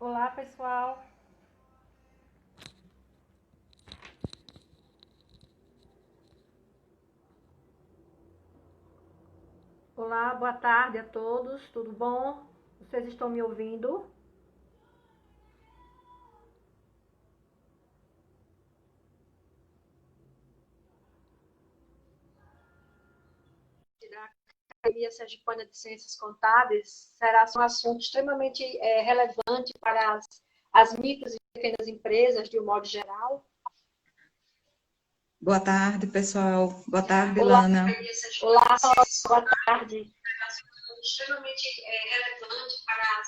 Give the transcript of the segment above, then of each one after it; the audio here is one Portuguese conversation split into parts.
Olá, pessoal. Olá, boa tarde a todos. Tudo bom? Vocês estão me ouvindo? Da Academia Sergipana de Ciências Contábeis será um assunto extremamente relevante para as micros e pequenas empresas, de um modo geral. Boa tarde, pessoal. Boa tarde, Olá, Lana. olá, boa tarde. Extremamente relevante para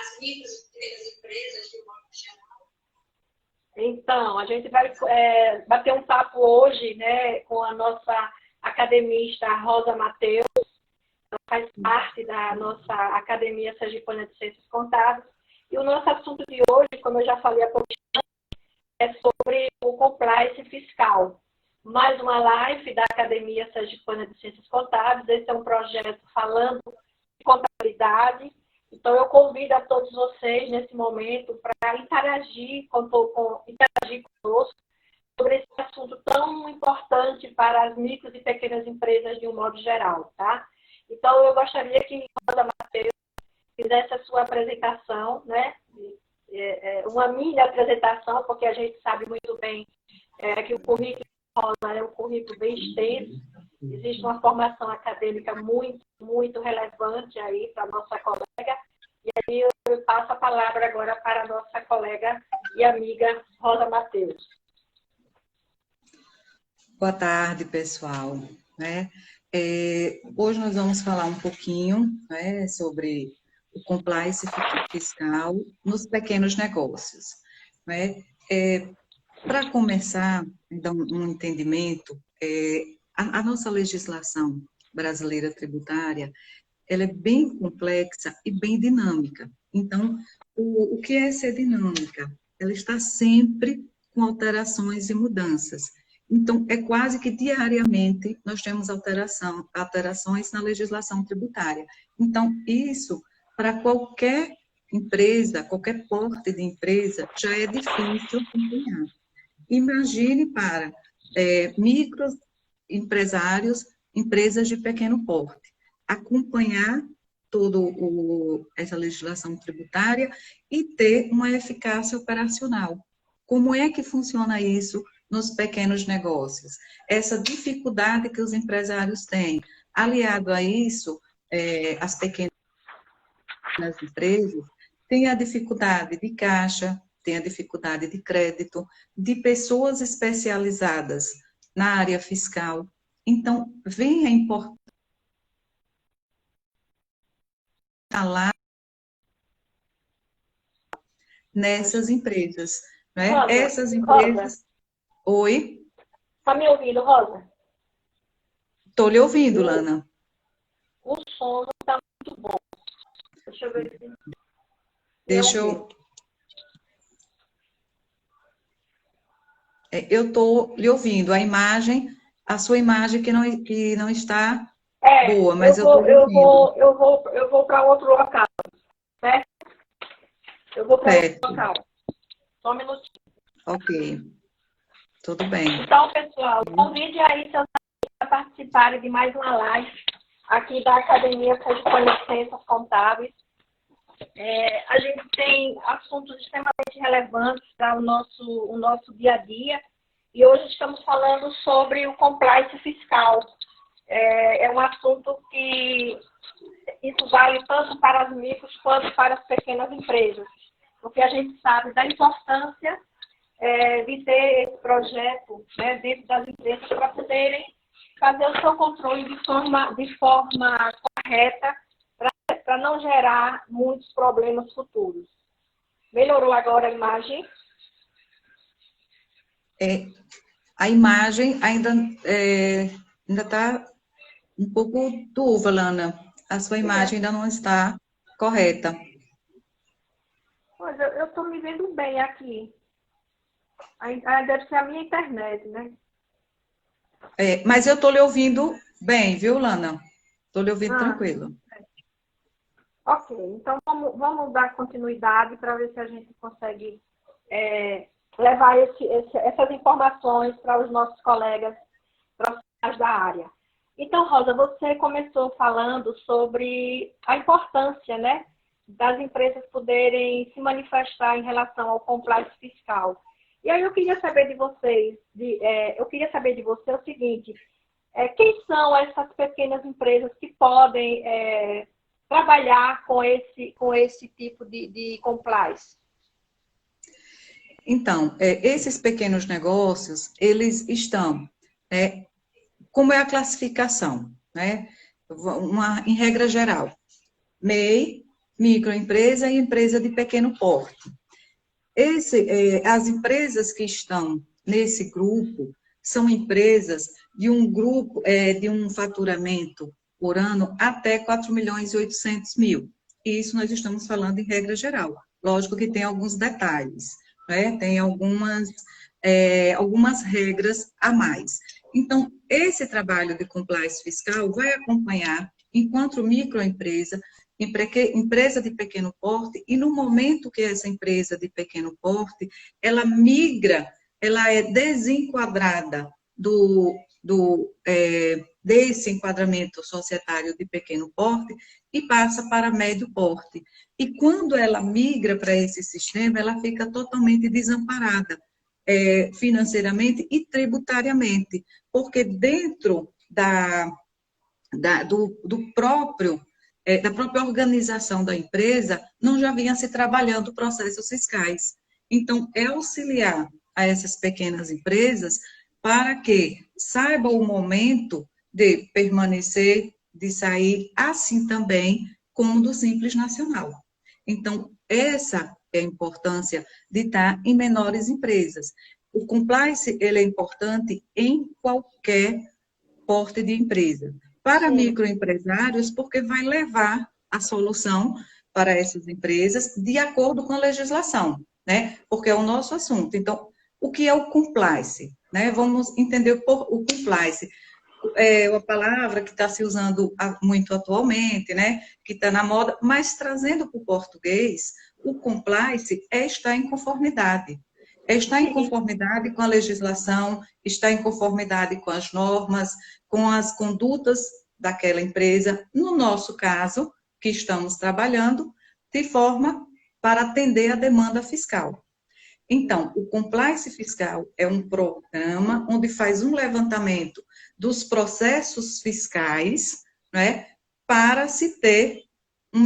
as micros e pequenas empresas, de um modo geral. Então, a gente vai bater um papo hoje, né, com a nossa academista Rosa Mateus, ela faz parte da nossa Academia Sergipana de Ciências Contábeis, e o nosso assunto de hoje, como eu já falei há pouco, é sobre o compliance fiscal. Mais uma live da Academia Sergipana de Ciências Contábeis. Esse é um projeto falando de contabilidade. Então, eu convido a todos vocês, nesse momento, para interagir conosco sobre esse assunto tão importante para as micros e pequenas empresas de um modo geral, tá? Então, eu gostaria que Rosa Mateus fizesse a sua apresentação, né? Uma mini apresentação, porque a gente sabe muito bem que o currículo Rosa é um currículo bem extenso. Existe uma formação acadêmica muito, muito relevante aí para a nossa colega. E aí eu passo a palavra agora para a nossa colega e amiga Rosa Mateus. Boa tarde, pessoal. Hoje nós vamos falar um pouquinho, sobre o compliance fiscal nos pequenos negócios. Para começar, dar um entendimento, a nossa legislação brasileira tributária, ela é bem complexa e bem dinâmica. Então, o que é ser dinâmica? Ela está sempre com alterações e mudanças. Então, é quase que diariamente nós temos alterações na legislação tributária. Então, isso, para qualquer empresa, qualquer porte de empresa, já é difícil acompanhar. Imagine para microempresários, empresas de pequeno porte, acompanhar essa legislação tributária e ter uma eficácia operacional. Como é que funciona isso nos pequenos negócios? Essa dificuldade que os empresários têm. Aliado a isso, as pequenas empresas têm a dificuldade de caixa, têm a dificuldade de crédito, de pessoas especializadas na área fiscal. Então, vem a importância lá nessas empresas, né? Rosa, Essas Rosa, empresas... Oi? tá me ouvindo, Rosa? Estou lhe ouvindo, Lana. O som não está muito bom. Deixa eu ver se Deixa eu... Eu estou lhe ouvindo. A sua imagem que não está boa, mas eu estou lhe ouvindo. eu vou para outro local, né? Eu vou para outro Certo. local. Só um minutinho. Ok. Tudo bem. Então, pessoal, convide aí seus amigos para participarem de mais uma live aqui da Academia Sergipana de Ciências Contábeis. A gente tem assuntos extremamente relevantes para o nosso dia a dia. E hoje estamos falando sobre o compliance fiscal. É um assunto que isso vale tanto para as micros quanto para as pequenas empresas. Porque a gente sabe da importância de ter esse projeto, né, dentro das empresas para poderem fazer o seu controle de forma correta para não gerar muitos problemas futuros. Melhorou agora a imagem? A imagem ainda está um pouco turva, Lana. A sua imagem ainda não está correta. Pois eu estou me vendo bem aqui. Deve ser a minha internet, né? Mas eu estou lhe ouvindo bem, viu, Lana? Estou lhe ouvindo Ah, tranquilo. Ok, então vamos dar continuidade para ver se a gente consegue levar essas informações para os nossos colegas profissionais da área. Então, Rosa, você começou falando sobre a importância, né, das empresas poderem se manifestar em relação ao compliance fiscal. E aí eu queria saber de vocês, o seguinte: quem são essas pequenas empresas que podem trabalhar com esse tipo de compliance? Então, esses pequenos negócios, eles estão, como é a classificação, né? Em regra geral, MEI, microempresa e empresa de pequeno porte. As empresas que estão nesse grupo são empresas de um grupo, de um faturamento por ano até 4.800.000. E isso nós estamos falando em regra geral. Lógico que tem alguns detalhes, né? Tem algumas regras a mais. Então, esse trabalho de compliance fiscal vai acompanhar, enquanto microempresa, empresa de pequeno porte, e no momento que essa empresa de pequeno porte, ela migra, ela é desenquadrada desse enquadramento societário de pequeno porte e passa para médio porte. E quando ela migra para esse sistema, ela fica totalmente desamparada, financeiramente e tributariamente, porque dentro da própria organização da empresa, não já vinha se trabalhando processos fiscais. Então, é auxiliar a essas pequenas empresas para que saibam o momento de permanecer, de sair, assim também como do Simples Nacional. Então, essa é a importância de estar em menores empresas. O compliance, ele é importante em qualquer porte de empresa. Para microempresários, porque vai levar a solução para essas empresas de acordo com a legislação, né? Porque é o nosso assunto. Então, o que é o compliance? Né? Vamos entender o compliance. É uma palavra que está se usando muito atualmente, né? Que está na moda, mas trazendo para o português, o compliance é estar em conformidade. É estar em conformidade com a legislação, estar em conformidade com as normas, com as condutas daquela empresa, no nosso caso, que estamos trabalhando, de forma para atender a demanda fiscal. Então, o compliance fiscal é um programa onde faz um levantamento dos processos fiscais, né, para se ter uma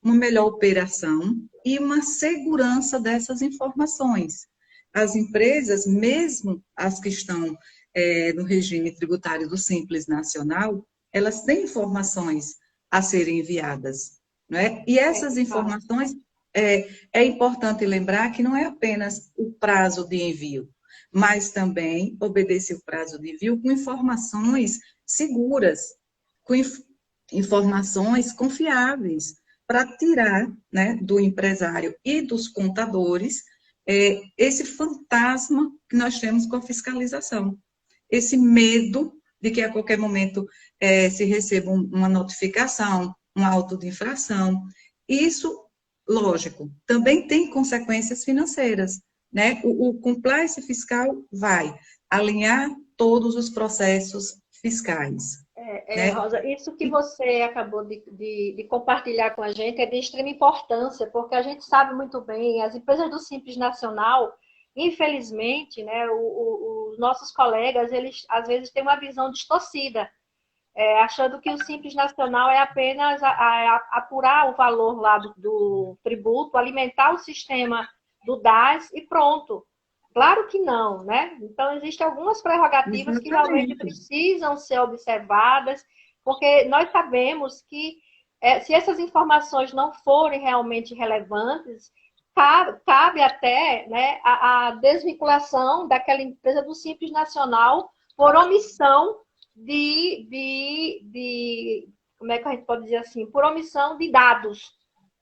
melhor operação e uma segurança dessas informações. As empresas, mesmo as que estão no regime tributário do Simples Nacional, elas têm informações a serem enviadas, né? E essas informações, é importante lembrar que não é apenas o prazo de envio, mas também obedecer o prazo de envio com informações seguras, com informações confiáveis, para tirar, né, do empresário e dos contadores esse fantasma que nós temos com a fiscalização, esse medo de que a qualquer momento se receba uma notificação, um auto de infração. Isso, lógico, também tem consequências financeiras, né? O compliance fiscal vai alinhar todos os processos fiscais. Né? Rosa, isso que você acabou de compartilhar com a gente é de extrema importância, porque a gente sabe muito bem, as empresas do Simples Nacional, infelizmente, né, os nossos colegas, eles às vezes têm uma visão distorcida, achando que o Simples Nacional é apenas apurar o valor lá do tributo, alimentar o sistema do DAS e pronto. Claro que não, né? Então, existem algumas prerrogativas que realmente precisam ser observadas, porque nós sabemos que se essas informações não forem realmente relevantes, cabe até, né, a desvinculação daquela empresa do Simples Nacional por omissão como é que a gente pode dizer assim, por omissão de dados,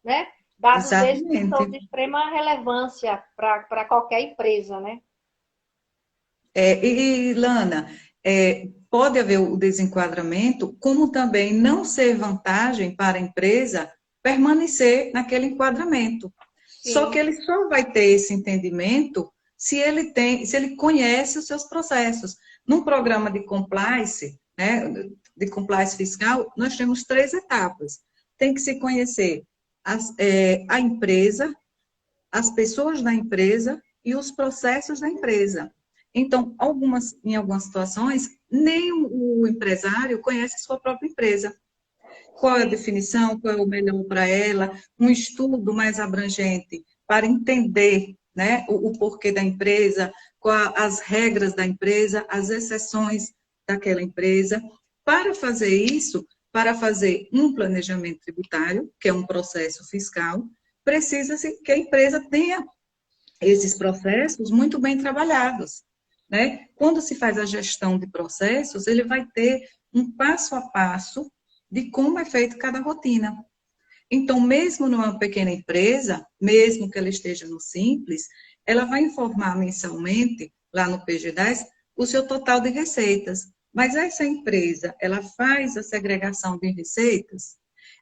né? Dados esses que são de extrema relevância para qualquer empresa, né? Lana, pode haver o desenquadramento, como também não ser vantagem para a empresa permanecer naquele enquadramento. Sim. Só que ele só vai ter esse entendimento se ele conhece os seus processos. Num programa de compliance, né, de compliance fiscal, nós temos 3 etapas. Tem que se conhecer a empresa, as pessoas da empresa e os processos da empresa. Então, em algumas situações, nem o empresário conhece a sua própria empresa. Qual é a definição, qual é o melhor para ela, um estudo mais abrangente para entender, né, o porquê da empresa, as regras da empresa, as exceções daquela empresa. Para fazer isso, para fazer um planejamento tributário, que é um processo fiscal, precisa-se que a empresa tenha esses processos muito bem trabalhados, né? Quando se faz a gestão de processos, ele vai ter um passo a passo de como é feito cada rotina. Então, mesmo numa pequena empresa, mesmo que ela esteja no Simples, ela vai informar mensalmente, lá no PG10, o seu total de receitas. Mas essa empresa, ela faz a segregação de receitas?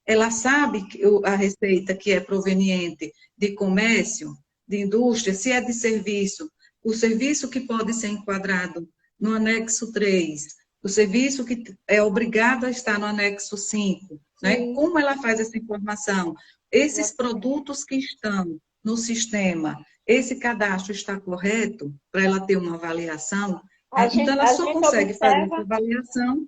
Ela sabe a receita que é proveniente de comércio, de indústria, se é de serviço, o serviço que pode ser enquadrado no anexo 3, o serviço que é obrigado a estar no anexo 5, né? Como ela faz essa informação? Esses produtos que estão no sistema, esse cadastro está correto para ela ter uma avaliação? Então, ela só consegue fazer essa avaliação.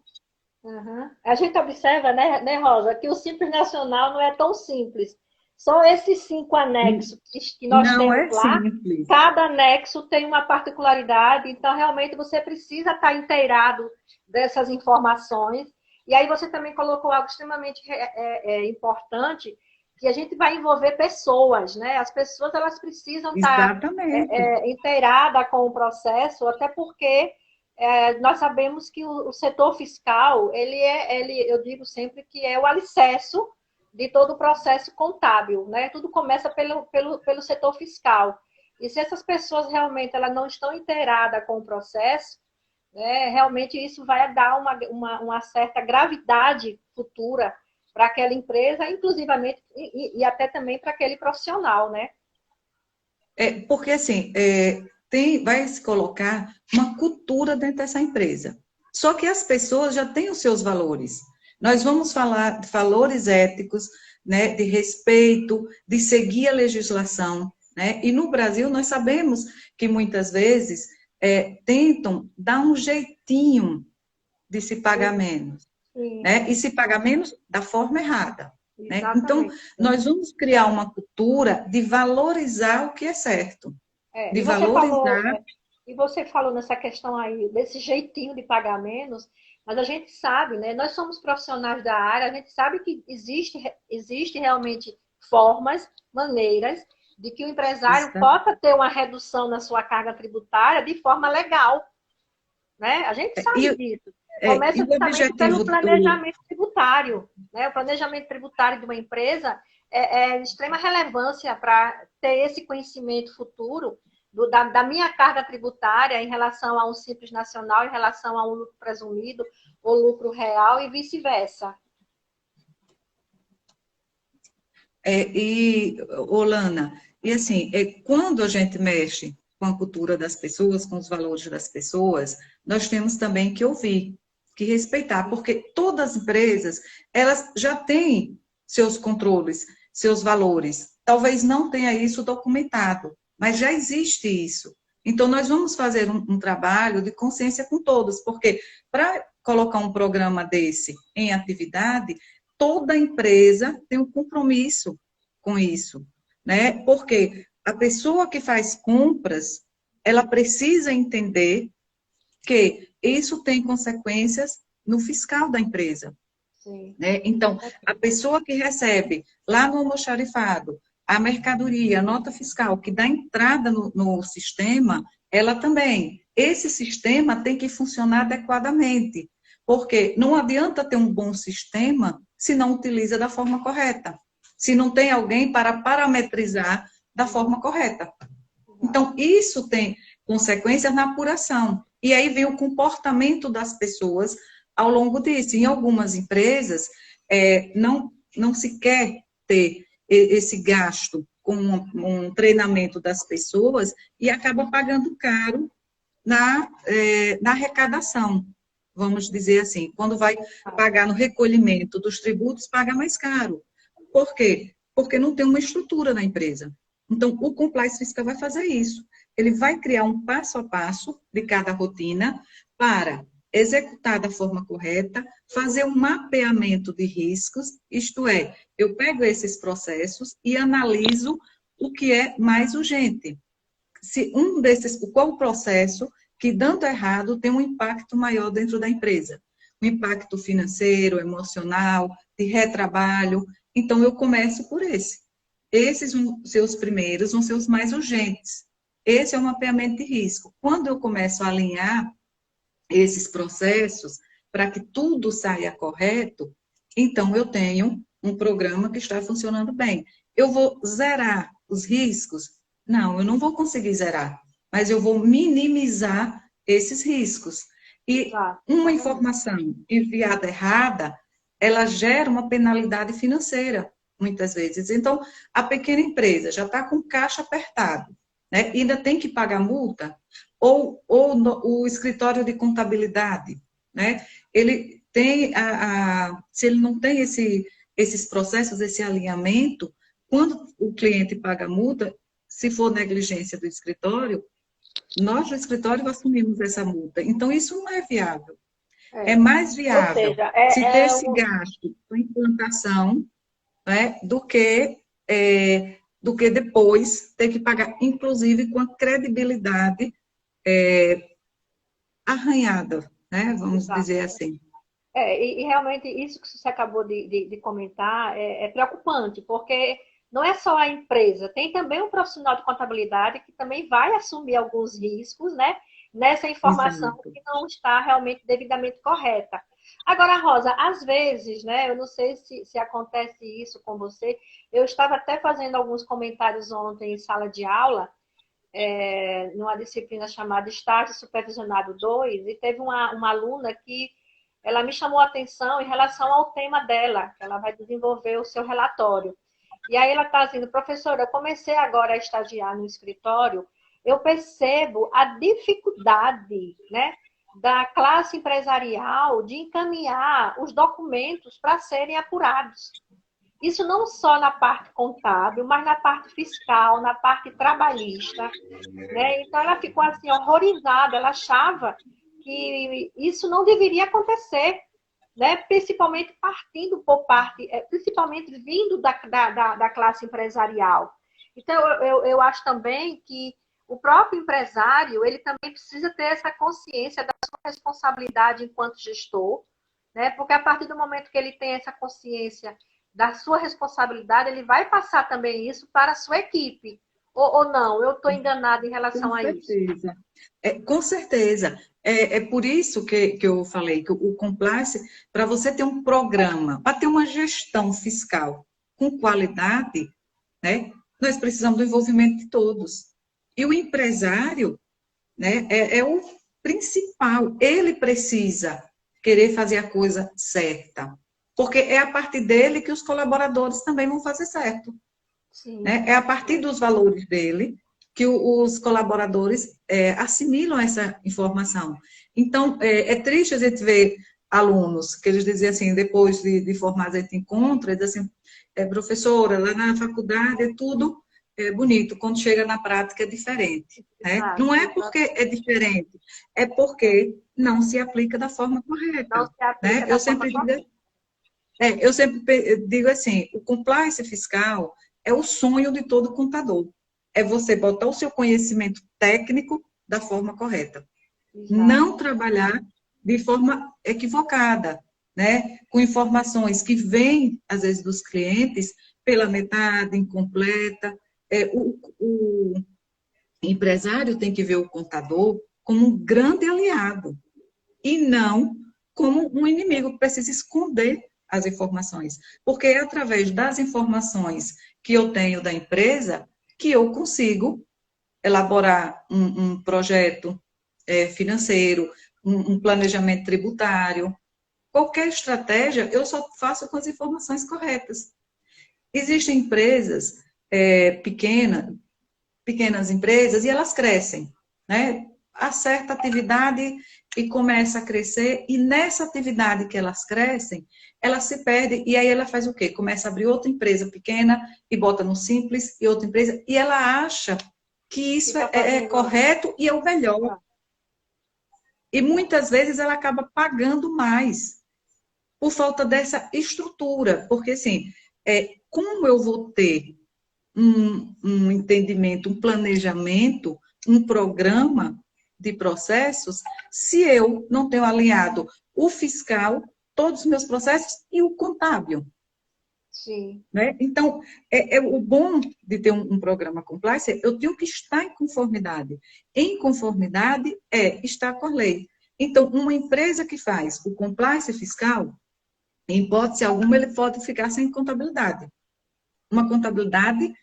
Uhum. A gente observa, né, Rosa, que o Simples Nacional não é tão simples. Só esses 5 anexos que nós temos lá, simples. Cada anexo tem uma particularidade, então realmente você precisa estar inteirado dessas informações. E aí você também colocou algo extremamente importante, que a gente vai envolver pessoas, né? As pessoas, elas precisam estar inteiradas com o processo, até porque nós sabemos que o setor fiscal, eu digo sempre que é o alicerce de todo o processo contábil, né? Tudo começa pelo setor fiscal. E se essas pessoas realmente elas não estão inteiradas com o processo, né, realmente isso vai dar uma certa gravidade futura para aquela empresa, inclusivamente, e até também para aquele profissional, né? Porque, assim, vai se colocar uma cultura dentro dessa empresa. Só que as pessoas já têm os seus valores. Nós vamos falar de valores éticos, né, de respeito, de seguir a legislação, né? E no Brasil nós sabemos que muitas vezes tentam dar um jeitinho de se pagar menos, né? E se pagar menos da forma errada. Né? Então, nós vamos criar uma cultura de valorizar o que é certo. De valorizar. E você falou nessa questão aí, desse jeitinho de pagar menos, mas a gente sabe, né? Nós somos profissionais da área, a gente sabe que existe realmente formas, maneiras, de que o empresário possa ter uma redução na sua carga tributária de forma legal. Né? A gente sabe disso. Começa justamente pelo planejamento tributário. Né? O planejamento tributário de uma empresa é de extrema relevância para ter esse conhecimento futuro da minha carga tributária em relação a um Simples Nacional, em relação a um lucro presumido ou lucro real e vice-versa. Olana, e assim, quando a gente mexe com a cultura das pessoas, com os valores das pessoas, nós temos também que ouvir, que respeitar, porque todas as empresas, elas já têm seus controles, seus valores. Talvez não tenha isso documentado, mas já existe isso. Então, nós vamos fazer um trabalho de consciência com todos, porque para colocar um programa desse em atividade, toda empresa tem um compromisso com isso, né? Porque a pessoa que faz compras, ela precisa entender que isso tem consequências no fiscal da empresa. Sim. Né? Então, a pessoa que recebe lá no almoxarifado a mercadoria, a nota fiscal, que dá entrada no sistema, ela também. Esse sistema tem que funcionar adequadamente, porque não adianta ter um bom sistema se não utiliza da forma correta, se não tem alguém para parametrizar da forma correta. Então, isso tem consequências na apuração. E aí vem o comportamento das pessoas ao longo disso. Em algumas empresas, não se quer ter esse gasto com um treinamento das pessoas e acaba pagando caro na arrecadação, vamos dizer assim. Quando vai pagar no recolhimento dos tributos, paga mais caro. Por quê? Porque não tem uma estrutura na empresa. Então, o compliance fiscal vai fazer isso. Ele vai criar um passo a passo de cada rotina para executar da forma correta, fazer um mapeamento de riscos, isto é, eu pego esses processos e analiso o que é mais urgente. Se qual o processo que, dando errado, tem um impacto maior dentro da empresa? Um impacto financeiro, emocional, de retrabalho. Então, eu começo por esse. Esses vão ser os primeiros, vão ser os mais urgentes. Esse é o mapeamento de risco. Quando eu começo a alinhar esses processos para que tudo saia correto, então eu tenho um programa que está funcionando bem. Eu vou zerar os riscos? Não, eu não vou conseguir zerar, mas eu vou minimizar esses riscos. E uma informação enviada errada, ela gera uma penalidade financeira, muitas vezes. Então, a pequena empresa já está com caixa apertado, né? Ainda tem que pagar multa, ou o escritório de contabilidade, né? Ele tem se ele não tem esses processos, esse alinhamento, quando o cliente paga a multa, se for negligência do escritório, nós do escritório assumimos essa multa. Então, isso não é viável. É mais viável se ter esse gasto com implantação, né, do que depois ter que pagar, inclusive com a credibilidade arranhada, né? Vamos dizer assim. E realmente isso que você acabou de comentar é preocupante, porque não é só a empresa, tem também um profissional de contabilidade que também vai assumir alguns riscos, né? Nessa informação Exato. que não está realmente devidamente correta. Agora, Rosa, às vezes, né? Eu não sei se acontece isso com você. Eu estava até fazendo alguns comentários ontem em sala de aula, numa disciplina chamada Estágio Supervisionado 2, e teve uma aluna que ela me chamou a atenção em relação ao tema dela, que ela vai desenvolver o seu relatório. E aí ela está dizendo, professora, eu comecei agora a estagiar no escritório, eu percebo a dificuldade, né, da classe empresarial de encaminhar os documentos para serem apurados. Isso não só na parte contábil, mas na parte fiscal, na parte trabalhista, né? Então ela ficou assim horrorizada, ela achava que isso não deveria acontecer, né? Principalmente partindo por parte, principalmente vindo da classe empresarial. Então eu acho também que o próprio empresário ele também precisa ter essa consciência da sua responsabilidade enquanto gestor, né? Porque a partir do momento que ele tem essa consciência da sua responsabilidade, ele vai passar também isso para a sua equipe. Ou não? Eu estou enganada em relação a isso. Com certeza. É por isso que eu falei que o compliance, para você ter um programa, para ter uma gestão fiscal com qualidade, né, nós precisamos do envolvimento de todos. E o empresário, né, é o principal. Ele precisa querer fazer a coisa certa. Porque é a partir dele que os colaboradores também vão fazer certo. Né? É a partir dos valores dele que os colaboradores assimilam essa informação. Então, é triste a gente ver alunos que eles dizem assim, depois de formar, a gente encontra, e diz assim, professora, lá na faculdade é tudo bonito, quando chega na prática é diferente. Né? Não é porque é diferente, é porque não se aplica da forma correta. Não se aplica né? Eu sempre digo assim, o compliance fiscal é o sonho de todo contador. É você botar o seu conhecimento técnico da forma correta. Exato. Não trabalhar de forma equivocada, né? Com informações que vêm, às vezes, dos clientes pela metade, incompleta. O empresário tem que ver o contador como um grande aliado e não como um inimigo que precisa esconder as informações. Porque é através das informações que eu tenho da empresa que eu consigo elaborar um projeto, financeiro, um planejamento tributário. Qualquer estratégia, eu só faço com as informações corretas. Existem empresas pequenas empresas, e elas crescem, né? Há certa atividade e começa a crescer, e nessa atividade que elas crescem, ela se perde, e aí ela faz o quê? Começa a abrir outra empresa pequena, e bota no Simples, e outra empresa, e ela acha que isso é correto e é o melhor. E muitas vezes ela acaba pagando mais, por falta dessa estrutura, porque assim, como eu vou ter um entendimento, um planejamento, um programa de processos, se eu não tenho alinhado o fiscal, todos os meus processos e o contábil. Sim. Né? Então, o bom de ter um programa compliance, eu tenho que estar em conformidade. Em conformidade é estar com a lei. Então, uma empresa que faz o compliance fiscal, em hipótese alguma, ele pode ficar sem contabilidade. Uma contabilidade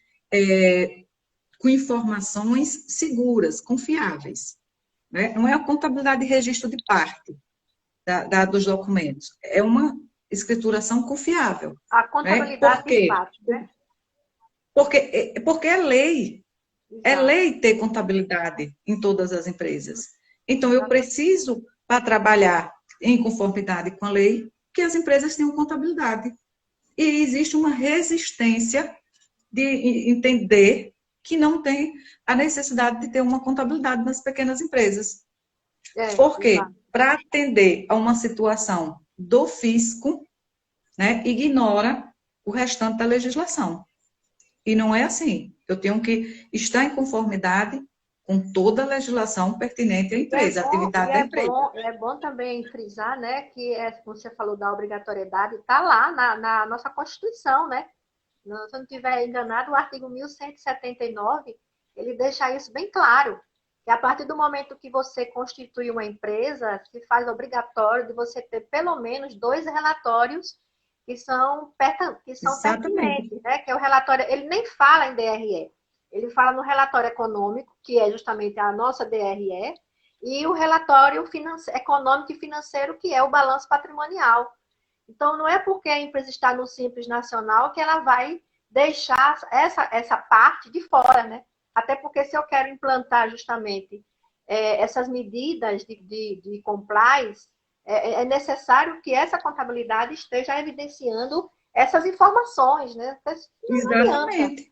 com informações seguras, confiáveis. Né? Não é a contabilidade de registro de parte dos documentos. É uma escrituração confiável. A contabilidade de parte, né? Porque é lei. Exato. É lei ter contabilidade em todas as empresas. Então, eu preciso, para trabalhar em conformidade com a lei, que as empresas tenham contabilidade. E existe uma resistência de entender que não tem a necessidade de ter uma contabilidade nas pequenas empresas. Por quê? Para atender a uma situação do fisco, né, ignora o restante da legislação. E não é assim. Eu tenho que estar em conformidade com toda a legislação pertinente à empresa, a atividade da empresa. É bom também frisar, né, que você falou da obrigatoriedade, está lá na nossa Constituição, né? Se eu não estiver enganado, o artigo 1179, ele deixa isso bem claro. Que a partir do momento que você constitui uma empresa, se faz obrigatório de você ter pelo menos 2 relatórios que são pertinentes, né? Que é o relatório, ele nem fala em DRE, ele fala no relatório econômico, que é justamente a nossa DRE, e o relatório econômico e financeiro, que é o balanço patrimonial. Então, não é porque a empresa está no Simples Nacional que ela vai deixar essa parte de fora, né? Até porque se eu quero implantar justamente essas medidas de compliance, é necessário que essa contabilidade esteja evidenciando essas informações, né? Exatamente.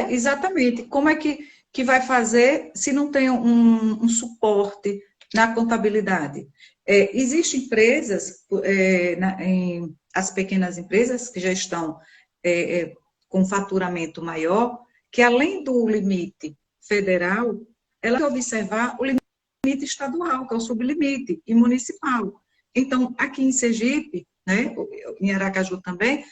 Exatamente. Como é que vai fazer se não tem um suporte na contabilidade? Existem empresas, as pequenas empresas que já estão com faturamento maior, que além do limite federal, ela tem que observar o limite estadual, que é o sublimite, e municipal. Então, aqui em Sergipe, né, em Aracaju também,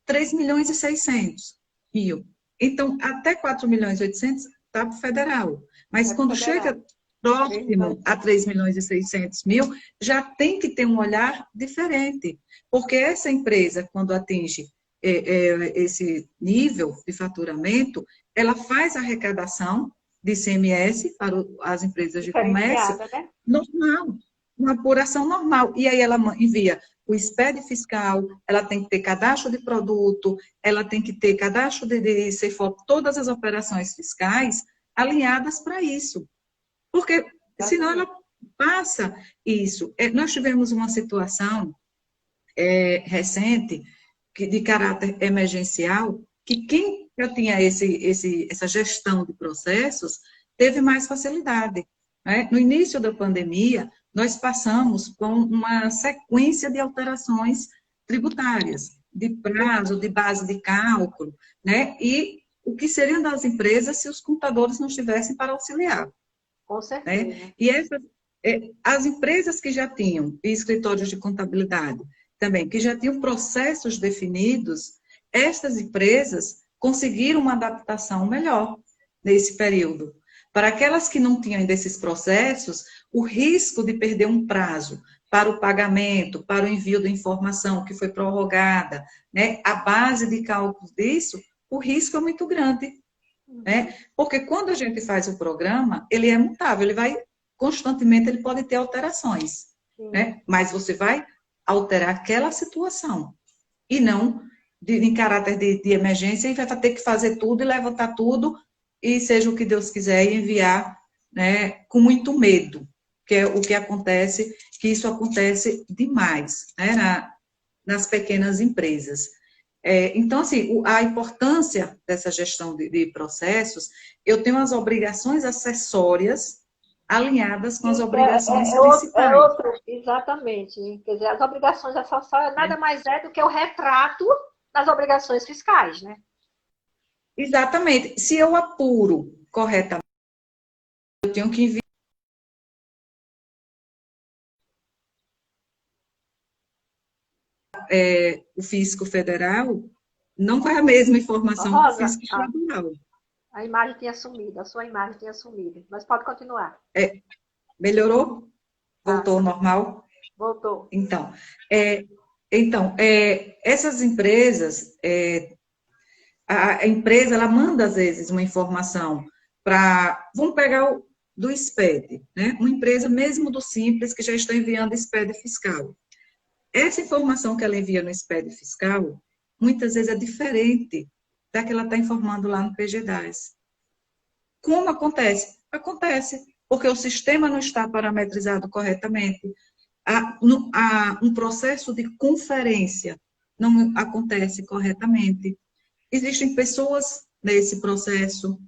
3.600.000. Então, até 4.800.000 está para o federal. Mas quando chega próximo a 3.600.000, já tem que ter um olhar diferente. Porque essa empresa, quando atinge esse nível de faturamento, ela faz a arrecadação de ICMS para as empresas de comércio, né? Normal, uma apuração normal. E aí ela envia o SPED fiscal, ela tem que ter cadastro de produto, ela tem que ter cadastro de CFOP, todas as operações fiscais alinhadas para isso. Porque senão ela passa isso. Nós tivemos uma situação recente, de caráter emergencial, que quem já tinha essa gestão de processos teve mais facilidade. Né? No início da pandemia, nós passamos por uma sequência de alterações tributárias, de prazo, de base de cálculo, né? E o que seriam das empresas se os contadores não estivessem para auxiliar. Com certeza. Né? E as empresas que já tinham escritórios de contabilidade, também, que já tinham processos definidos, estas empresas conseguiram uma adaptação melhor nesse período. Para aquelas que não tinham ainda esses processos, o risco de perder um prazo para o pagamento, para o envio da informação que foi prorrogada, né, a base de cálculo disso, o risco é muito grande. Né? Porque quando a gente faz o programa, ele é mutável, ele vai constantemente ele pode ter alterações, né? Mas você vai alterar aquela situação e não em caráter de emergência e vai ter que fazer tudo e levantar tudo e seja o que Deus quiser e enviar, né, com muito medo, que é o que acontece, que isso acontece demais, né, nas pequenas empresas. Então, assim, a importância dessa gestão de processos, eu tenho as obrigações acessórias alinhadas com as obrigações principais. Outro, exatamente. Quer dizer, as obrigações acessórias nada mais é do que o retrato das obrigações fiscais, né? Exatamente. Se eu apuro corretamente, eu tenho que enviar o fisco federal, não vai a mesma informação do Rosa, fisco estadual. a imagem tinha sumido, a sua imagem tinha sumido. Mas pode continuar. Melhorou? Voltou ao normal? Voltou. Então, essas empresas, a empresa, ela manda, às vezes, uma informação para... Vamos pegar do SPED, né? Uma empresa, mesmo do Simples, que já está enviando SPED fiscal. Essa informação que ela envia no SPED fiscal, muitas vezes é diferente da que ela está informando lá no PGDAS. Como acontece? Acontece, porque o sistema não está parametrizado corretamente. Um processo de conferência não acontece corretamente. Existem pessoas nesse processo,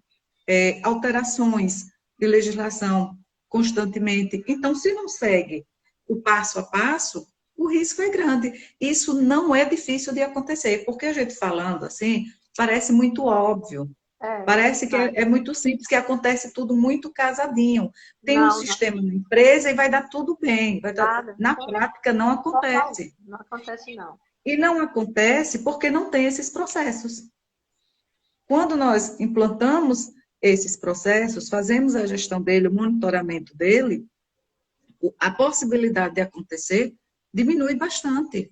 alterações de legislação constantemente. Então, se não segue o passo a passo, o risco é grande. Isso não é difícil de acontecer, porque a gente falando assim, parece muito óbvio. Parece que é muito simples, que acontece tudo muito casadinho. Tem um sistema na empresa e vai dar tudo bem. Na prática, não acontece. Não acontece, não. E não acontece porque não tem esses processos. Quando nós implantamos esses processos, fazemos a gestão dele, o monitoramento dele, a possibilidade de acontecer diminui bastante.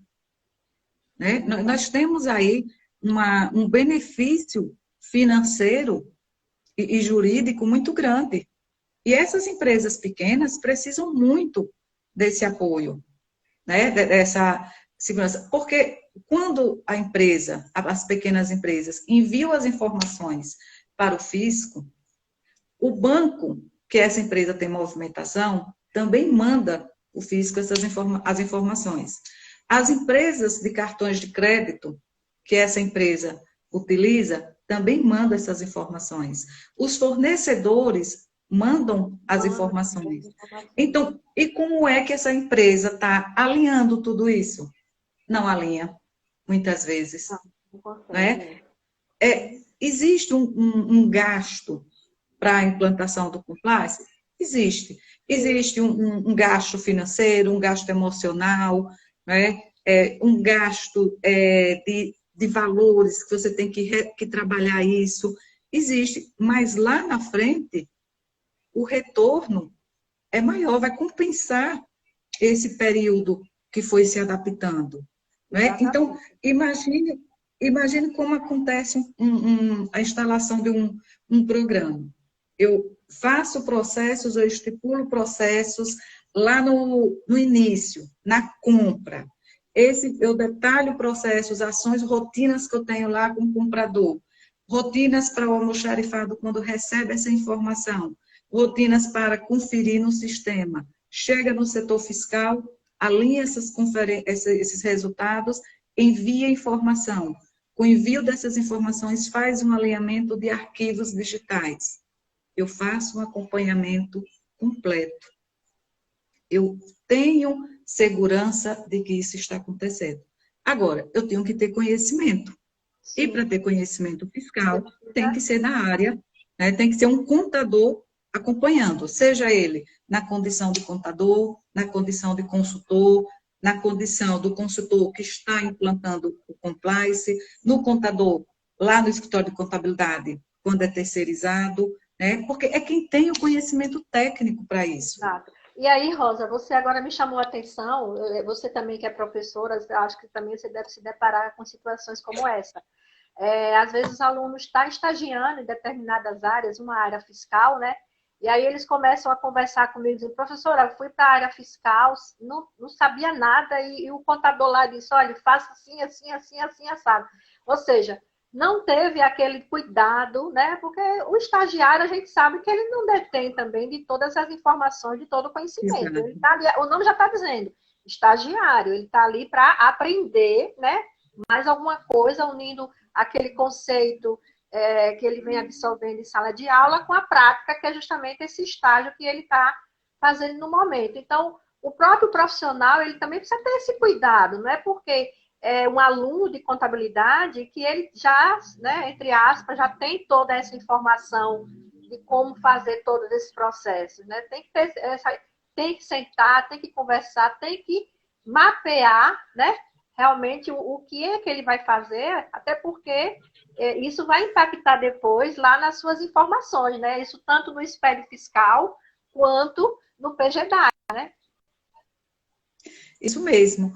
Né? Nós temos aí um benefício financeiro e jurídico muito grande. E essas empresas pequenas precisam muito desse apoio, né? Dessa segurança. Porque quando a empresa, as pequenas empresas, enviam as informações para o fisco, o banco que essa empresa tem movimentação também manda o fisco as informações. As empresas de cartões de crédito que essa empresa utiliza também mandam essas informações. Os fornecedores mandam as informações. Então, e como é que essa empresa está alinhando tudo isso? Não alinha, muitas vezes. Né? Existe um gasto para a implantação do compliance? Existe. Existe um gasto financeiro, um gasto emocional, né? Um gasto de valores, que você tem que trabalhar isso. Existe, mas lá na frente, o retorno é maior, vai compensar esse período que foi se adaptando. Né? Então, imagine como acontece a instalação de um programa. Eu faço processos, eu estipulo processos lá no início, na compra. Eu detalho processos, ações, rotinas que eu tenho lá com o comprador. Rotinas para o almoxarifado quando recebe essa informação. Rotinas para conferir no sistema. Chega no setor fiscal, alinha esses resultados, envia informação. Com o envio dessas informações, faz um alinhamento de arquivos digitais. Eu faço um acompanhamento completo. Eu tenho segurança de que isso está acontecendo. Agora, eu tenho que ter conhecimento. Sim. E para ter conhecimento fiscal, tem que ser da área, né? Tem que ser um contador acompanhando, seja ele na condição de contador, na condição de consultor, na condição do consultor que está implantando o compliance, no contador, lá no escritório de contabilidade, quando é terceirizado, né? Porque é quem tem o conhecimento técnico para isso. Exato. E aí, Rosa, você agora me chamou a atenção, você também que é professora, acho que também você deve se deparar com situações como essa. Às vezes o aluno está estagiando em determinadas áreas, uma área fiscal, né? E aí eles começam a conversar comigo, dizendo, professora, eu fui para a área fiscal, não sabia nada, e o contador lá disse, olha, faça assim, assim, assim, assim, assado. Ou seja, não teve aquele cuidado, né? Porque o estagiário, a gente sabe que ele não detém também de todas as informações, de todo o conhecimento. Exato. Ele tá ali, o nome já está dizendo, estagiário, ele está ali para aprender, né? Mais alguma coisa, unindo aquele conceito que ele vem absorvendo em sala de aula com a prática, que é justamente esse estágio que ele está fazendo no momento. Então, o próprio profissional, ele também precisa ter esse cuidado, não é porque é um aluno de contabilidade que ele já, né, entre aspas, já tem toda essa informação de como fazer todos esses processos, né? Tem que ter tem que sentar, tem que conversar, tem que mapear, né? Realmente o que é que ele vai fazer, até porque isso vai impactar depois lá nas suas informações, né? Isso tanto no espelho fiscal quanto no PGDA, né? Isso mesmo.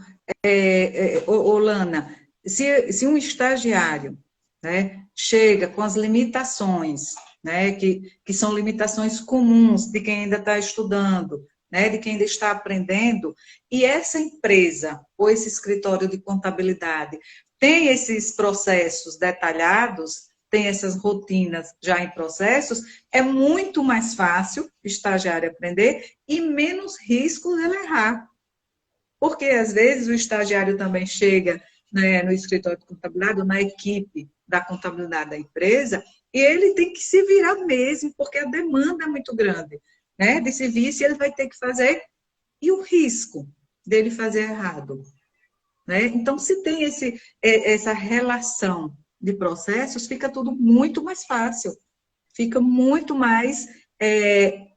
Lana, se um estagiário, né, chega com as limitações, né, que são limitações comuns de quem ainda está estudando, né, de quem ainda está aprendendo, e essa empresa ou esse escritório de contabilidade tem esses processos detalhados, tem essas rotinas já em processos, é muito mais fácil o estagiário aprender e menos risco dele errar. Porque, às vezes, o estagiário também chega, né, no escritório de contabilidade, na equipe da contabilidade da empresa, e ele tem que se virar mesmo, porque a demanda é muito grande, né, de serviço, e ele vai ter que fazer, e o risco dele fazer errado, né? Então, se tem essa relação de processos, fica tudo muito mais fácil, fica muito mais com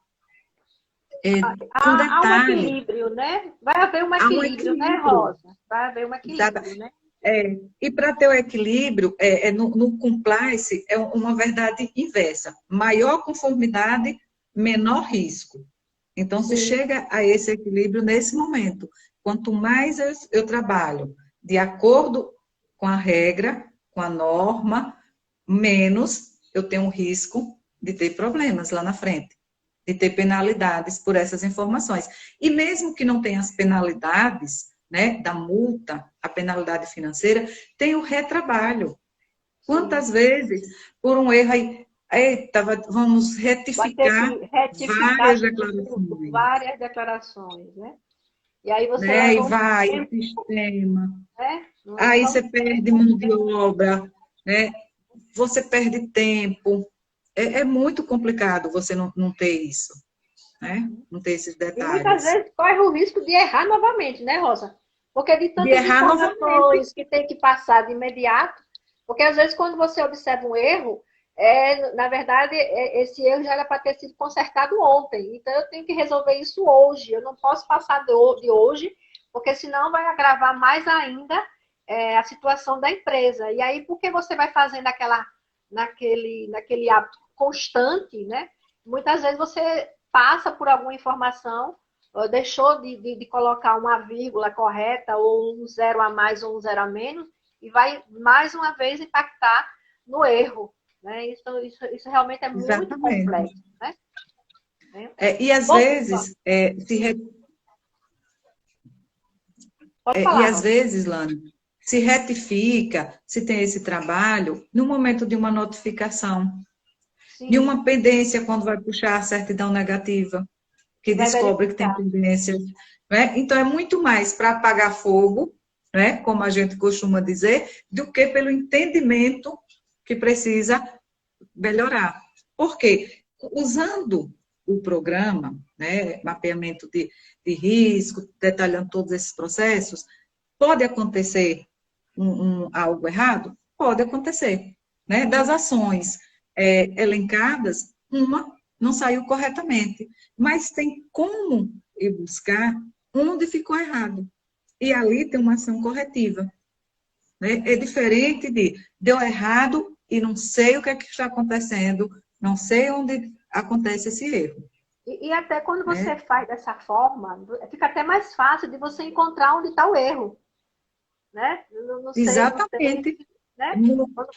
Há um detalhe. equilíbrio, né? Vai haver um Há um equilíbrio, né, equilíbrio. Rosa? Vai haver um Exato. equilíbrio, né? E para ter o equilíbrio, no compliance, é uma verdade inversa. Maior conformidade, menor risco. Então, se Sim. chega a esse equilíbrio nesse momento. Quanto mais eu trabalho de acordo com a regra, com a norma, menos eu tenho um risco de ter problemas lá na frente, de ter penalidades por essas informações. E mesmo que não tenha as penalidades, né, da multa, a penalidade financeira, tem o retrabalho. Quantas vezes, por um erro aí, eita, vamos Vai ter retificar que retificar várias declarações, várias declarações, né? E aí você né? E leva um vai o tempo, sistema, né? aí Vamos você perde mão de obra, né? Você perde tempo. É muito complicado você não ter isso, né? Não ter esses E muitas detalhes. vezes corre o risco de errar novamente, né, Rosa? Porque de De tantas errar novamente. informações que tem que passar de imediato, porque às vezes quando você observa um erro, na verdade, esse erro já era para ter sido consertado ontem. Então eu tenho que resolver isso hoje. Eu não posso passar de hoje, porque senão vai agravar mais ainda a situação da empresa. E aí, porque você vai fazendo naquele hábito constante, né? Muitas vezes você passa por alguma informação, deixou de colocar uma vírgula correta, ou um zero a mais ou um zero a menos, e vai mais uma vez impactar no erro. Né? Isso realmente é muito Exatamente. complexo. Né? E às Bom, vezes, pode e falar, às Rosa. vezes, Lana, se retifica, se tem esse trabalho, no momento de uma notificação, de Sim, uma pendência, quando vai puxar a certidão negativa, que vai descobre que tem verificar. pendência. Né? Então, é muito mais para apagar fogo, né? Como a gente costuma dizer, do que pelo entendimento que precisa melhorar. Por quê? Usando o programa, né, mapeamento de risco, detalhando todos esses processos, pode acontecer algo errado? Pode acontecer. Né? Das ações elencadas, uma não saiu corretamente, mas tem como ir buscar onde ficou errado. E ali tem uma ação corretiva. Né? É diferente de deu errado e não sei o que é que está acontecendo, não sei onde acontece esse erro. E até quando Né? você faz dessa forma, fica até mais fácil de você encontrar onde está o erro. Né? Não sei, Exatamente. né?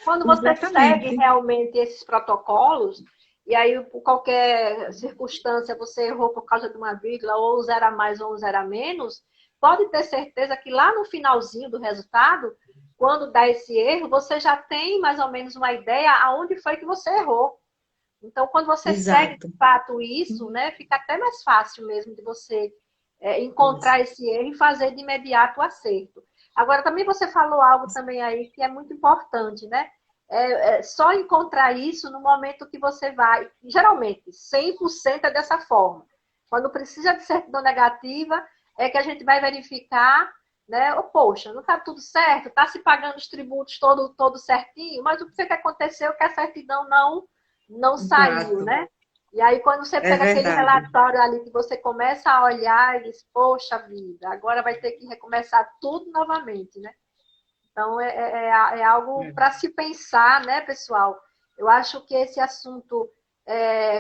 Quando você segue Completamente. realmente esses protocolos, e aí por qualquer circunstância você errou por causa de uma vírgula, ou um zero a mais ou um zero a menos, pode ter certeza que lá no finalzinho do resultado, quando dá esse erro, você já tem mais ou menos uma ideia aonde foi que você errou. Então, quando você segue Exato. de fato isso, né, fica até mais fácil mesmo de você encontrar esse erro e fazer de imediato o acerto. Agora, também você falou algo também aí que é muito importante, né? Só encontrar isso no momento que você vai. Geralmente, 100% é dessa forma. Quando precisa de certidão negativa, é que a gente vai verificar, né? Oh, poxa, não está tudo certo, está se pagando os tributos todo certinho, mas o que aconteceu é que a certidão não saiu, Exato. né? E aí, quando você É pega aquele verdade. relatório ali que você começa a olhar e diz, poxa vida, agora vai ter que recomeçar tudo novamente, né? Então, é algo para se pensar, né, pessoal? Eu acho que esse assunto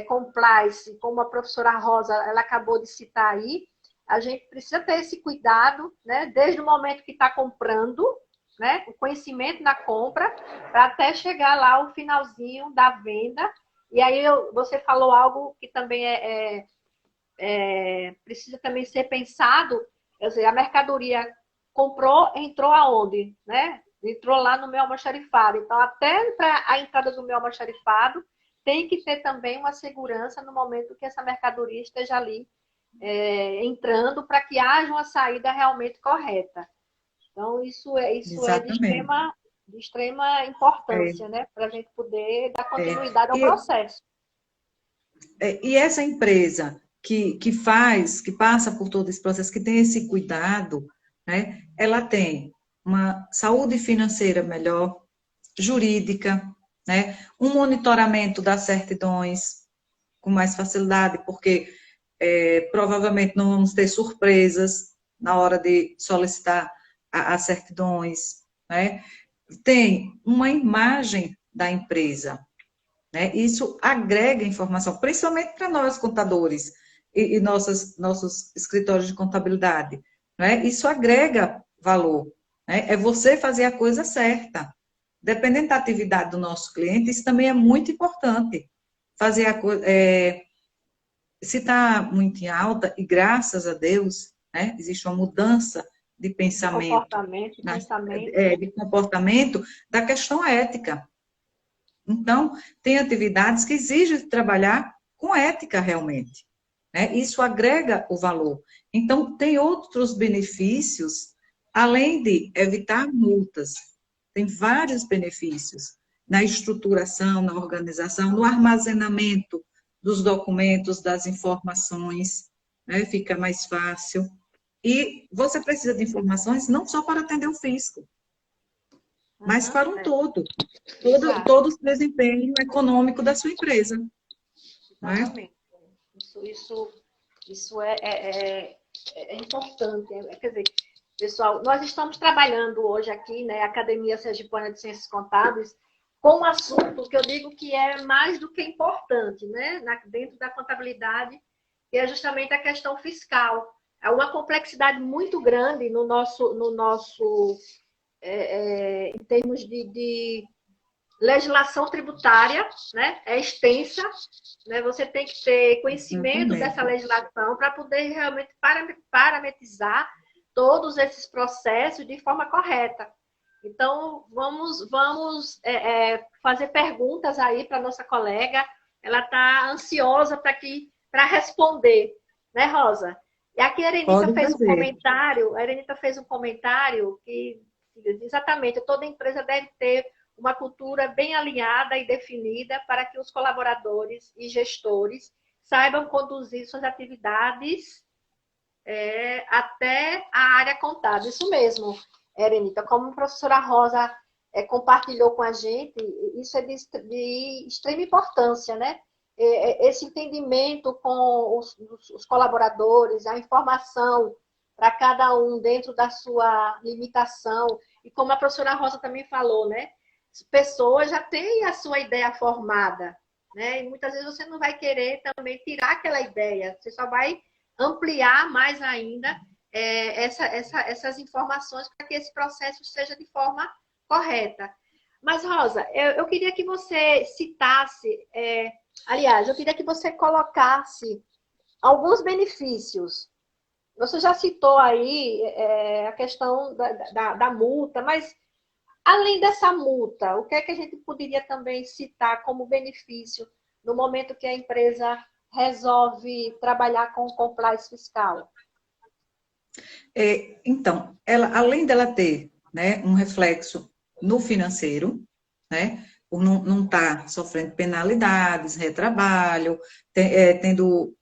compliance, como a professora Rosa ela acabou de citar aí, a gente precisa ter esse cuidado, né, desde o momento que está comprando, né, o conhecimento na compra, para até chegar lá o finalzinho da venda. E aí você falou algo que também precisa também ser pensado, quer dizer, a mercadoria comprou, entrou aonde, né? Entrou lá no meu almoxarifado. Então, até para a entrada do meu almoxarifado, tem que ter também uma segurança no momento que essa mercadoria esteja ali entrando, para que haja uma saída realmente correta. Então, isso é Exatamente. de extrema É, importância, né? Para a gente poder dar é. continuidade ao E, processo. e essa empresa que faz, que passa por todo esse processo, que tem esse cuidado, né, ela tem uma saúde financeira melhor, jurídica, né, um monitoramento das certidões com mais facilidade, porque provavelmente não vamos ter surpresas na hora de solicitar as certidões, né? Tem uma imagem da empresa, né? Isso agrega informação, principalmente para nós contadores e nossos escritórios de contabilidade, né? Isso agrega valor, né? É você fazer a coisa certa. Dependendo da atividade do nosso cliente, isso também é muito importante. Fazer a coisa, se está muito em alta, e graças a Deus, né, existe uma mudança de De pensamento, comportamento, de né, pensamento, né? de comportamento, da questão ética. Então, tem atividades que exigem trabalhar com ética realmente. Né? Isso agrega o valor. Então, tem outros benefícios, além de evitar multas. Tem vários benefícios na estruturação, na organização, no armazenamento dos documentos, das informações, né? Fica mais fácil. E você precisa de informações não só para atender o fisco, mas Uhum, para um todo. exato, Todo o desempenho econômico da sua empresa. Não é? exatamente. Isso é importante. Quer dizer, pessoal, nós estamos trabalhando hoje aqui, né, Academia Sergipana de Ciências Contábeis, com um assunto que eu digo que é mais do que importante, né, dentro da contabilidade, que é justamente a questão fiscal. É uma complexidade muito grande no nosso em termos de legislação tributária, né? É extensa, né? Você tem que ter conhecimento dessa Exatamente. legislação para poder realmente parametrizar todos esses processos de forma correta. Então, vamos fazer perguntas aí para nossa colega. Ela está ansiosa para responder, né, Rosa? E aqui a Erenita Pode fez um fazer. comentário, que exatamente toda empresa deve ter uma cultura bem alinhada e definida para que os colaboradores e gestores saibam conduzir suas atividades até a área contábil. Isso mesmo, Erenita. Como a professora Rosa compartilhou com a gente, isso é de extrema importância, né? Esse entendimento com os colaboradores, a informação para cada um dentro da sua limitação. E como a professora Rosa também falou, né? As pessoas já têm a sua ideia formada, né? E muitas vezes você não vai querer também tirar aquela ideia, você só vai ampliar mais ainda essas informações para que esse processo seja de forma correta. Mas, Rosa, eu queria que você citasse Aliás, eu queria que você colocasse alguns benefícios. Você já citou aí a questão da multa, mas além dessa multa, o que é que a gente poderia também citar como benefício no momento que a empresa resolve trabalhar com compliance fiscal? Então, ela, além dela ter, né, um reflexo no financeiro, né, por não estar sofrendo penalidades, retrabalho, tendo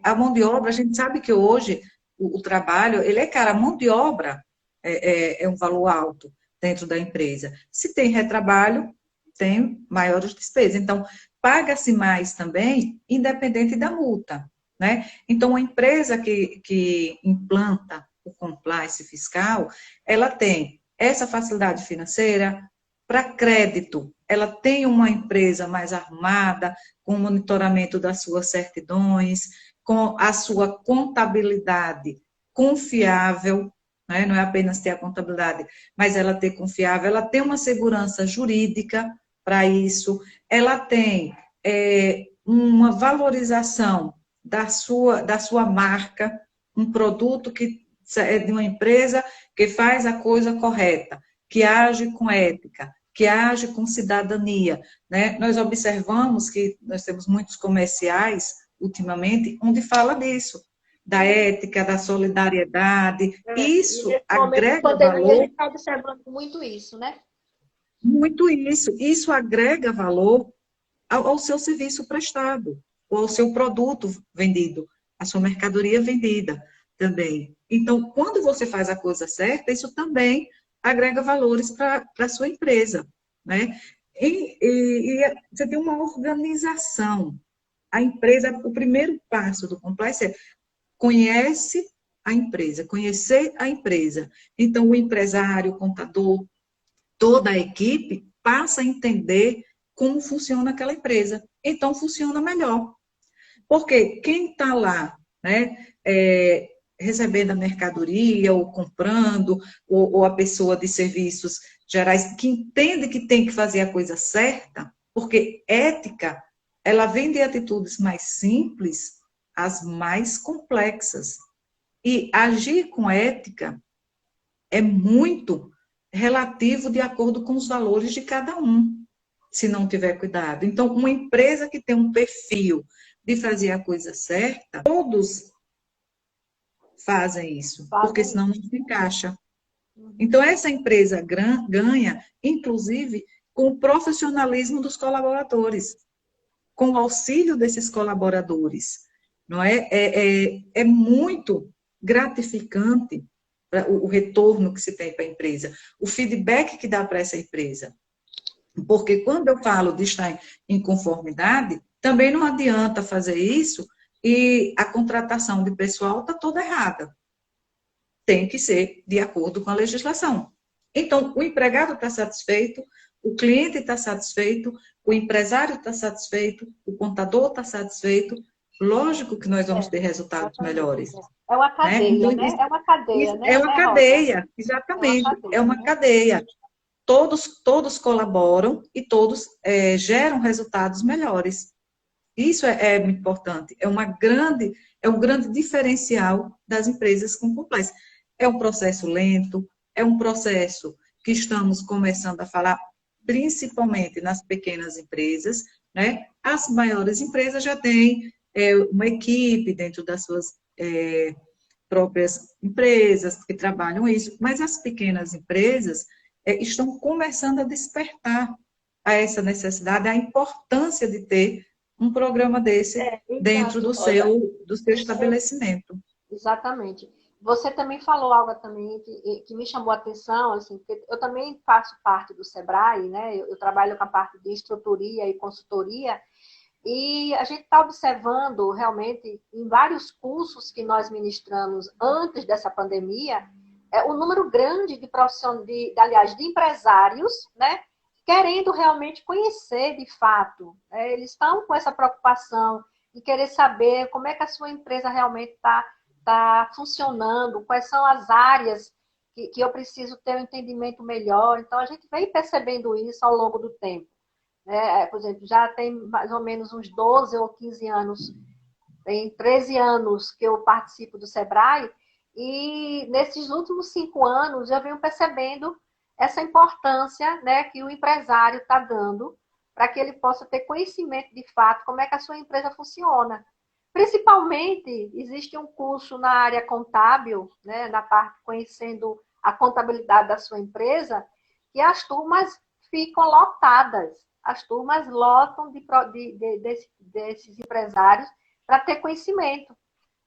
a mão de obra, a gente sabe que hoje o trabalho, ele é caro, a mão de obra é um valor alto dentro da empresa. Se tem retrabalho, tem maiores despesas. Então, paga-se mais também, independente da multa, né? Então, a empresa que implanta o compliance fiscal, ela tem essa facilidade financeira para crédito, ela tem uma empresa mais arrumada, com o monitoramento das suas certidões, com a sua contabilidade confiável, né? Não é apenas ter a contabilidade, mas ela ter confiável, ela tem uma segurança jurídica para isso, ela tem uma valorização da sua marca, um produto que é de uma empresa que faz a coisa correta, que age com ética, que age com cidadania, né? Nós observamos que nós temos muitos comerciais, ultimamente, onde fala disso, da ética, da solidariedade. E Isso nesse momento de agrega pandemia, a valor, gente está observando muito isso, né? muito isso. Isso agrega valor ao seu serviço prestado, ou ao seu produto vendido, à sua mercadoria vendida também. Então, quando você faz a coisa certa, isso também agrega valores para a sua empresa, né? E você tem uma organização. A empresa, o primeiro passo do compliance é conhece a empresa, conhecer a empresa. Então, o empresário, o contador, toda a equipe passa a entender como funciona aquela empresa. Então, funciona melhor. Porque quem está lá, né, recebendo a mercadoria, ou comprando, ou a pessoa de serviços gerais, que entende que tem que fazer a coisa certa, porque ética, ela vem de atitudes mais simples às mais complexas. E agir com ética é muito relativo de acordo com os valores de cada um, se não tiver cuidado. Então, uma empresa que tem um perfil de fazer a coisa certa, todos fazem isso, porque Fazem senão não isso. se encaixa. Então, essa empresa ganha, inclusive, com o profissionalismo dos colaboradores, com o auxílio desses colaboradores. Não é? É muito gratificante o retorno que se tem para a empresa, o feedback que dá para essa empresa. Porque quando eu falo de estar em conformidade, também não adianta fazer isso e a contratação de pessoal está toda errada. Tem que ser de acordo com a legislação. Então, o empregado está satisfeito, o cliente está satisfeito, o empresário está satisfeito, o contador está satisfeito. Lógico que nós vamos ter resultados Exatamente. melhores. É uma Né? cadeia, Então, né? É uma cadeia, é né, uma Rosa? cadeia, É uma exatamente, é cadeia, uma né? cadeia. Todos colaboram e todos geram resultados melhores. Isso é muito importante. É um grande diferencial das empresas com compliance. É um processo lento, é um processo que estamos começando a falar, principalmente nas pequenas empresas, né? As maiores empresas já têm uma equipe dentro das suas próprias empresas que trabalham isso, mas as pequenas empresas estão começando a despertar a essa necessidade, a importância de ter um programa desse dentro Exato, do Rosa. seu estabelecimento. Exatamente. Você também falou algo também que me chamou a atenção, assim, porque eu também faço parte do Sebrae, né? Eu trabalho com a parte de instrutoria e consultoria, e a gente está observando realmente em vários cursos que nós ministramos antes dessa pandemia, o número grande de profissionais, aliás, de empresários, né? Querendo realmente conhecer de fato. Eles estão com essa preocupação de querer saber como é que a sua empresa realmente está funcionando, quais são as áreas que eu preciso ter um entendimento melhor. Então, a gente vem percebendo isso ao longo do tempo. por exemplo, já tem mais ou menos uns 12 ou 15 anos, tem 13 anos que eu participo do Sebrae, e nesses últimos 5 anos eu venho percebendo essa importância, né, que o empresário está dando para que ele possa ter conhecimento de fato como é que a sua empresa funciona. Principalmente, existe um curso na área contábil, né, na parte conhecendo a contabilidade da sua empresa, que as turmas ficam lotadas. As turmas lotam desses empresários para ter conhecimento,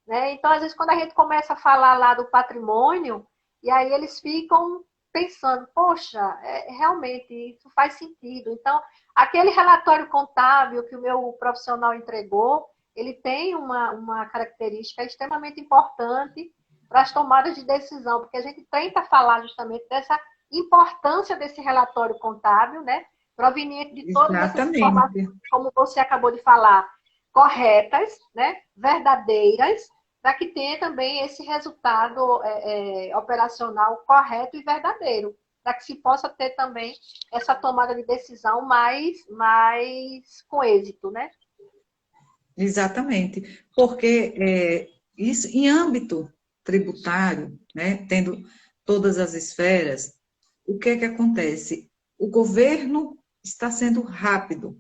né? Então, às vezes, quando a gente começa a falar lá do patrimônio, e aí eles ficam pensando, poxa, realmente isso faz sentido. Então, aquele relatório contábil que o meu profissional entregou, ele tem uma característica extremamente importante para as tomadas de decisão, porque a gente tenta falar justamente dessa importância desse relatório contábil, né? Proveniente de todas essas informações, como você acabou de falar, corretas, né? Verdadeiras, para que tenha também esse resultado operacional correto e verdadeiro, para que se possa ter também essa tomada de decisão mais com êxito, né? Exatamente, porque isso em âmbito tributário, né, tendo todas as esferas, o que é que acontece? O governo está sendo rápido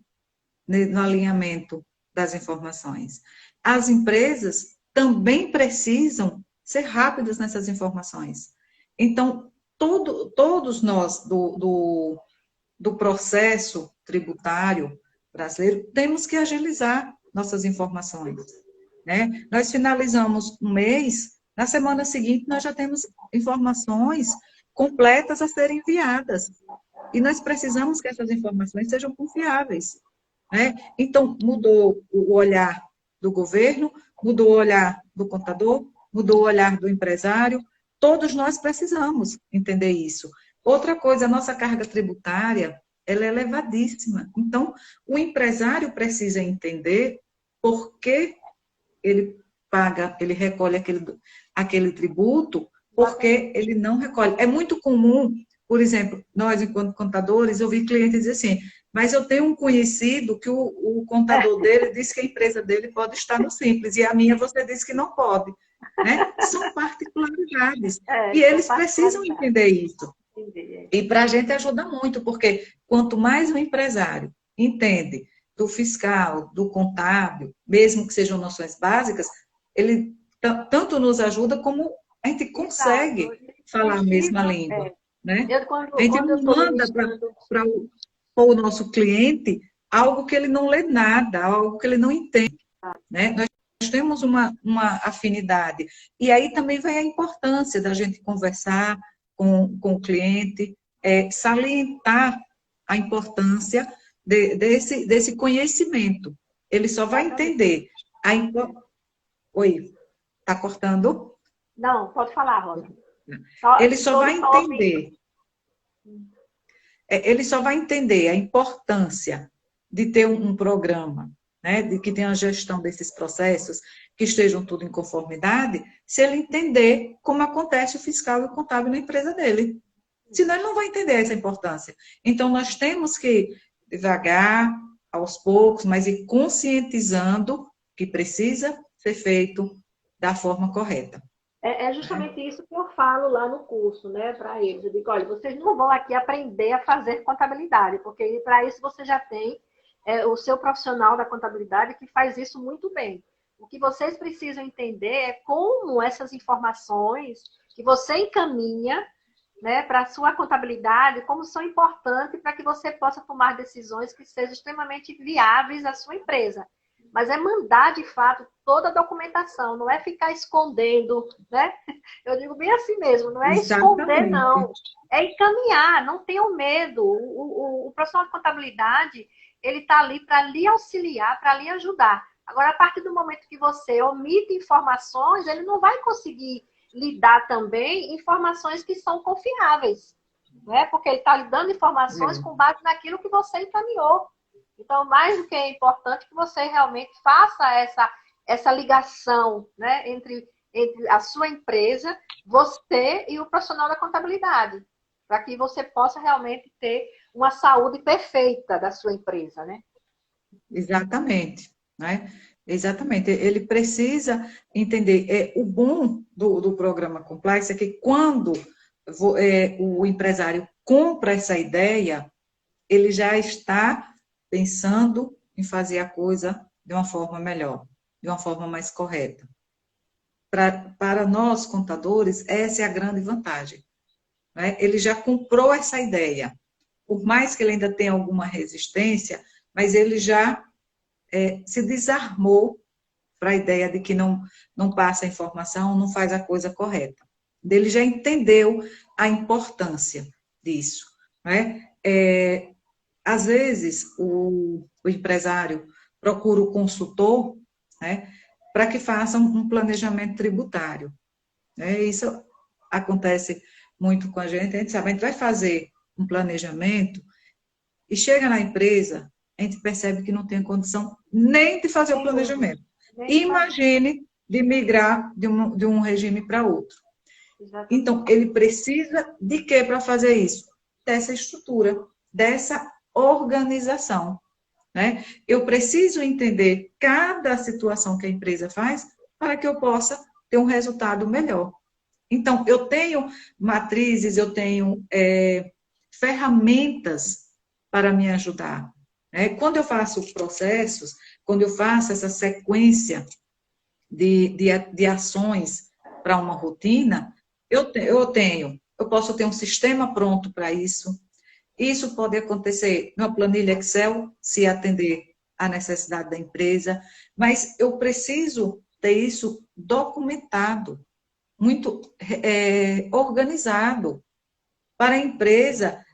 no alinhamento das informações. As empresas também precisam ser rápidas nessas informações. Então, todos nós do processo tributário brasileiro temos que agilizar nossas informações, né? Nós finalizamos um mês, na semana seguinte nós já temos informações completas a serem enviadas. E nós precisamos que essas informações sejam confiáveis, né? Então, mudou o olhar do governo, mudou o olhar do contador, mudou o olhar do empresário. Todos nós precisamos entender isso. Outra coisa, a nossa carga tributária, ela é elevadíssima. Então, o empresário precisa entender por que ele paga, ele recolhe aquele tributo, porque ele não recolhe. É muito comum, por exemplo, nós, enquanto contadores, ouvir clientes dizer assim, mas eu tenho um conhecido que o contador dele disse que a empresa dele pode estar no Simples, e a minha você disse que não pode. Né? São particularidades. E eles precisam entender isso. E para a gente ajuda muito, porque quanto mais o empresário entende do fiscal, do contábil, mesmo que sejam noções básicas, ele tanto nos ajuda como a gente consegue falar a mesma língua. Né? A gente não manda para o nosso cliente algo que ele não lê nada, algo que ele não entende. Né? Nós temos uma afinidade. E aí também vai a importância da gente conversar com o cliente, salientar a importância desse conhecimento. Ele só vai entender. Oi, está cortando? Não, pode falar, Rosa. Ele só vai entender. Ele só vai entender a importância de ter um programa, né, de que tenha a gestão desses processos, que estejam tudo em conformidade, se ele entender como acontece o fiscal e o contábil na empresa dele. Senão ele não vai entender essa importância. Então, nós temos que, devagar, aos poucos, mas ir conscientizando que precisa ser feito da forma correta. É justamente isso que eu falo lá no curso, né, para eles. Eu digo, olha, vocês não vão aqui aprender a fazer contabilidade, porque para isso você já tem o seu profissional da contabilidade que faz isso muito bem. O que vocês precisam entender é como essas informações que você encaminha, né, para a sua contabilidade, como são importantes para que você possa tomar decisões que sejam extremamente viáveis à sua empresa. Mas é mandar, de fato, toda a documentação, não é ficar escondendo, né? Eu digo bem assim mesmo, não é esconder, não. É encaminhar, não tenham medo. O profissional de contabilidade, ele está ali para lhe auxiliar, para lhe ajudar. Agora, a partir do momento que você omite informações, ele não vai conseguir lhe dar também informações que são confiáveis, né? Porque ele está lhe dando informações com base naquilo que você encaminhou. Então, mais do que é importante que você realmente faça essa ligação, né, entre a sua empresa, você e o profissional da contabilidade, para que você possa realmente ter uma saúde perfeita da sua empresa, né? Exatamente, né? Exatamente. Ele precisa entender. O bom do programa Complexo é que quando o empresário compra essa ideia, ele já está pensando em fazer a coisa de uma forma melhor, de uma forma mais correta. Para nós, contadores, essa é a grande vantagem, né? Ele já comprou essa ideia. Por mais que ele ainda tenha alguma resistência, mas ele já se desarmou para a ideia de que não passa a informação, não faz a coisa correta. Ele já entendeu a importância disso, né? Às vezes, o empresário procura o consultor, né, para que faça um planejamento tributário, né? Isso acontece muito com a gente sabe, a gente vai fazer um planejamento e chega na empresa, a gente percebe que não tem condição nem de fazer o planejamento. Imagine de migrar de um regime para outro. Então, ele precisa de quê para fazer isso? Dessa estrutura, dessa organização, né? Eu preciso entender cada situação que a empresa faz para que eu possa ter um resultado melhor. Então, eu tenho matrizes, eu tenho ferramentas para me ajudar. Né? Quando eu faço processos, quando eu faço essa sequência de ações para uma rotina, eu posso ter um sistema pronto para isso. Isso pode acontecer numa planilha Excel, se atender à necessidade da empresa, mas eu preciso ter isso documentado, muito organizado, para a empresa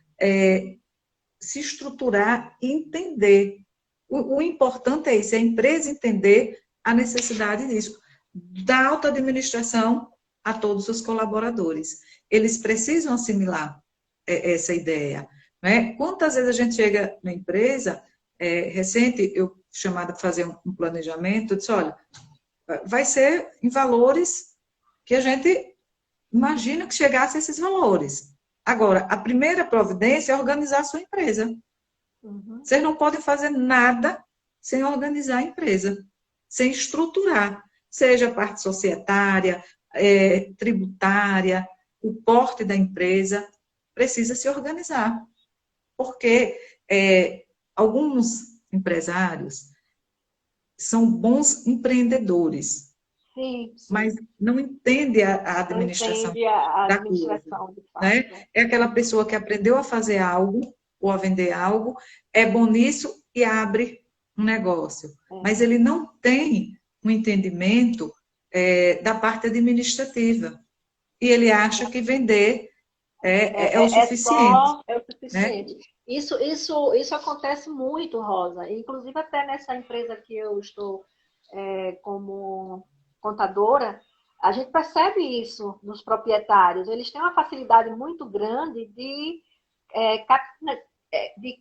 se estruturar e entender. O importante é isso, é a empresa entender a necessidade disso, da alta administração a todos os colaboradores. Eles precisam assimilar essa ideia. Né? Quantas vezes a gente chega na empresa, recente, eu chamada para fazer um planejamento, eu disse, olha, vai ser em valores que a gente imagina que chegasse a esses valores. Agora, a primeira providência é organizar a sua empresa. Uhum. Vocês não podem fazer nada sem organizar a empresa, sem estruturar, seja a parte societária, tributária, o porte da empresa, precisa se organizar. Porque alguns empresários são bons empreendedores, sim. Mas não entende a administração, da coisa, né? É aquela pessoa que aprendeu a fazer algo ou a vender algo, é bom nisso e abre um negócio. Mas ele não tem um entendimento da parte administrativa. E ele acha que vender é o suficiente. É o suficiente. Né? Isso acontece muito, Rosa. Inclusive, até nessa empresa que eu estou como contadora, a gente percebe isso nos proprietários. Eles têm uma facilidade muito grande de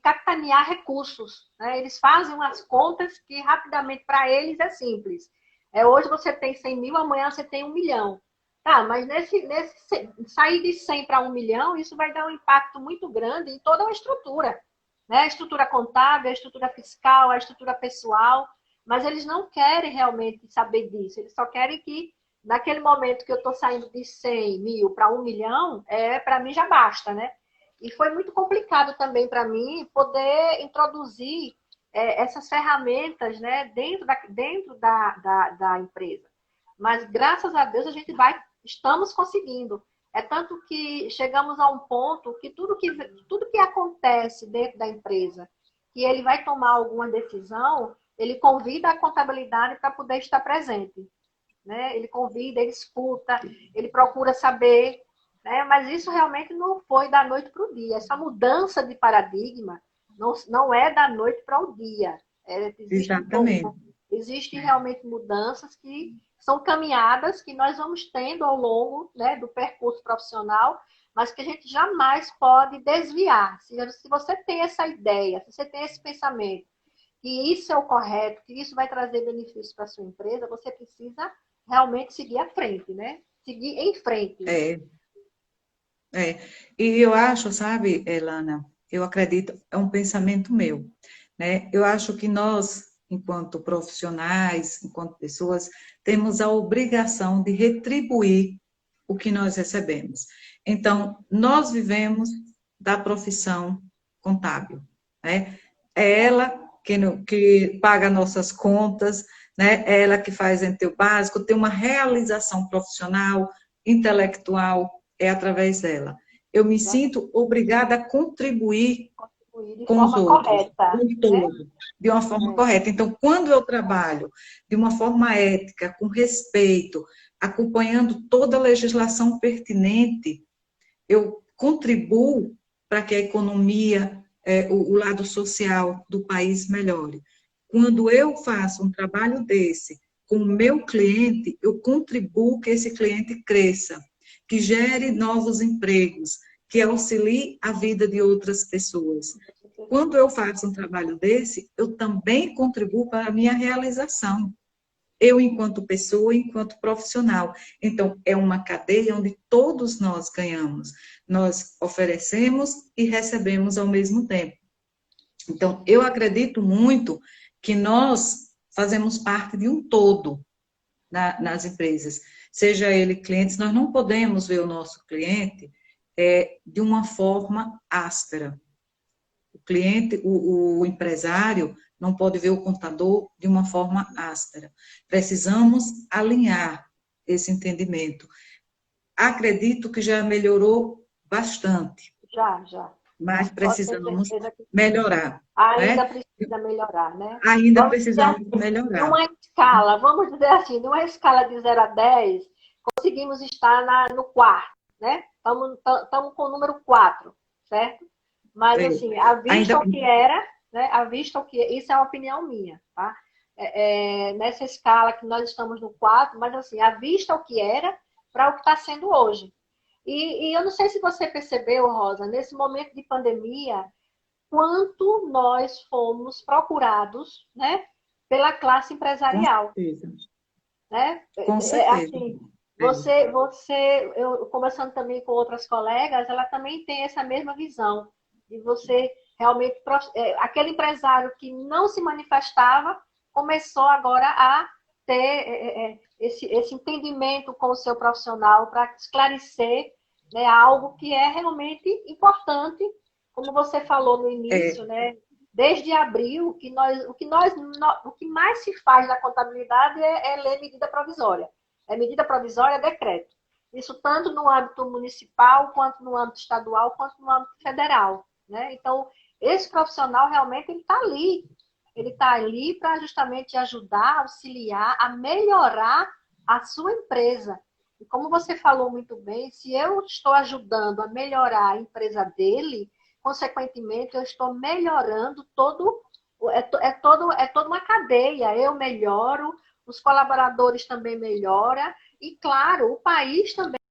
capitanear recursos. Né? Eles fazem umas contas que rapidamente para eles é simples. Hoje você tem 100 mil, amanhã você tem 1 milhão. Tá, mas nesse sair de 100 para 1 milhão, isso vai dar um impacto muito grande em toda a estrutura. Né? A estrutura contábil, a estrutura fiscal, a estrutura pessoal. Mas eles não querem realmente saber disso. Eles só querem que, naquele momento que eu estou saindo de 100 mil para 1 milhão, para mim já basta, né? E foi muito complicado também para mim poder introduzir essas ferramentas, né, dentro da empresa. Mas, graças a Deus, estamos conseguindo. É tanto que chegamos a um ponto que tudo que acontece dentro da empresa, que ele vai tomar alguma decisão, ele convida a contabilidade para poder estar presente. Né? Ele convida, ele escuta, ele procura saber. Né? Mas isso realmente não foi da noite para o dia. Essa mudança de paradigma não é da noite para o dia. Exatamente. Existem realmente mudanças que são caminhadas que nós vamos tendo ao longo, né, do percurso profissional, mas que a gente jamais pode desviar. Se você tem essa ideia, se você tem esse pensamento, que isso é o correto, que isso vai trazer benefícios para a sua empresa, você precisa realmente seguir à frente, né? Seguir em frente. E eu acho, sabe, Elana, eu acredito, é um pensamento meu, né? Eu acho que nós, enquanto profissionais, enquanto pessoas, temos a obrigação de retribuir o que nós recebemos. Então, nós vivemos da profissão contábil, né? É ela que paga nossas contas, né? É ela que faz o básico, tem uma realização profissional, intelectual, é através dela. Eu me sinto obrigada a contribuir de com os forma outros, correta, com o né? todo, de uma forma correta. Então, quando eu trabalho de uma forma ética, com respeito, acompanhando toda a legislação pertinente, eu contribuo para que a economia, o lado social do país melhore. Quando eu faço um trabalho desse com o meu cliente, eu contribuo que esse cliente cresça, que gere novos empregos, que auxilie a vida de outras pessoas. Quando eu faço um trabalho desse, eu também contribuo para a minha realização. Eu, enquanto pessoa, enquanto profissional. Então, é uma cadeia onde todos nós ganhamos. Nós oferecemos e recebemos ao mesmo tempo. Então, eu acredito muito que nós fazemos parte de um todo nas empresas. Seja ele clientes, nós não podemos ver o nosso cliente de uma forma áspera. O cliente, o empresário, não pode ver o contador de uma forma áspera. Precisamos alinhar esse entendimento. Acredito que já melhorou bastante. Já. Mas Pode ter precisamos certeza que melhorar. ainda Né? precisa melhorar, né? Ainda Vamos dizer precisamos assim, melhorar. numa escala, vamos dizer assim, numa escala de 0 a 10, conseguimos estar no quarto, né? Estamos com o número 4, certo? Mas, assim, à vista Ainda... o que era, né? À vista o que... Isso é uma opinião minha, tá? Nessa escala que nós estamos no 4, mas, assim, à vista o que era para o que está sendo hoje. E eu não sei se você percebeu, Rosa, nesse momento de pandemia, quanto nós fomos procurados, né, pela classe Com empresarial, certeza. né? Com certeza. Assim, eu conversando também com outras colegas, ela também tem essa mesma visão de você realmente aquele empresário que não se manifestava começou agora a ter esse entendimento com o seu profissional para esclarecer, né, algo que é realmente importante, como você falou no início, né? Desde abril, o que mais se faz na contabilidade é ler medida provisória. Medida provisória é decreto. Isso tanto no âmbito municipal, quanto no âmbito estadual, quanto no âmbito federal, né? Então, esse profissional realmente ele está ali. Ele está ali para justamente ajudar, auxiliar a melhorar a sua empresa. E como você falou muito bem, se eu estou ajudando a melhorar a empresa dele, consequentemente, eu estou melhorando toda uma cadeia. Eu melhoro, os colaboradores também melhoram, e, claro, o país também